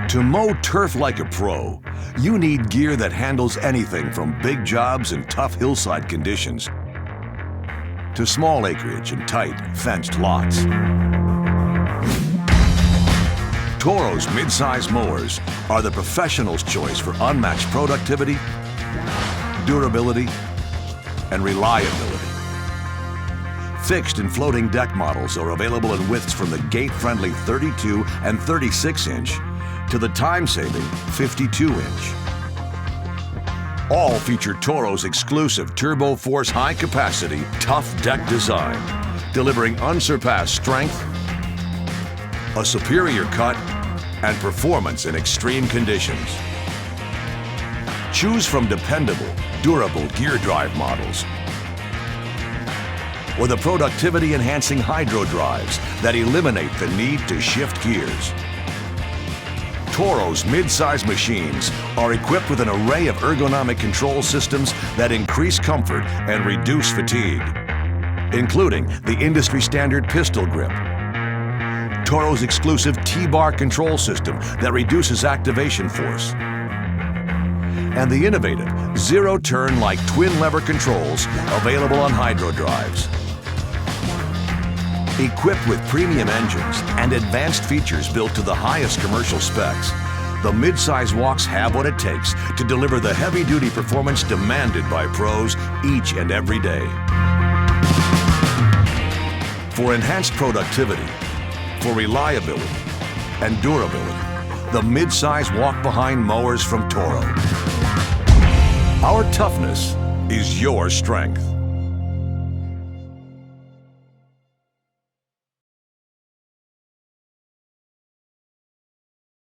To mow turf like a pro, you need gear that handles anything from big jobs and tough hillside conditions to small acreage and tight, fenced lots. Toro's mid-size mowers are the professional's choice for unmatched productivity, durability, and reliability. Fixed and floating deck models are available in widths from the gate-friendly 32 and 36-inch to the time-saving 52-inch. All feature Toro's exclusive Turbo Force high-capacity, tough deck design, delivering unsurpassed strength, a superior cut, and performance in extreme conditions. Choose from dependable, durable gear drive models or the productivity-enhancing hydro drives that eliminate the need to shift gears. Toro's mid-size machines are equipped with an array of ergonomic control systems that increase comfort and reduce fatigue, including the industry-standard pistol grip, Toro's exclusive T-bar control system that reduces activation force, and the innovative zero-turn like twin-lever controls available on hydro drives. Equipped with premium engines and advanced features built to the highest commercial specs, the mid-size walks have what it takes to deliver the heavy-duty performance demanded by pros each and every day. For enhanced productivity, for reliability, and durability, the mid-size walk-behind mowers from Toro. Our toughness is your strength.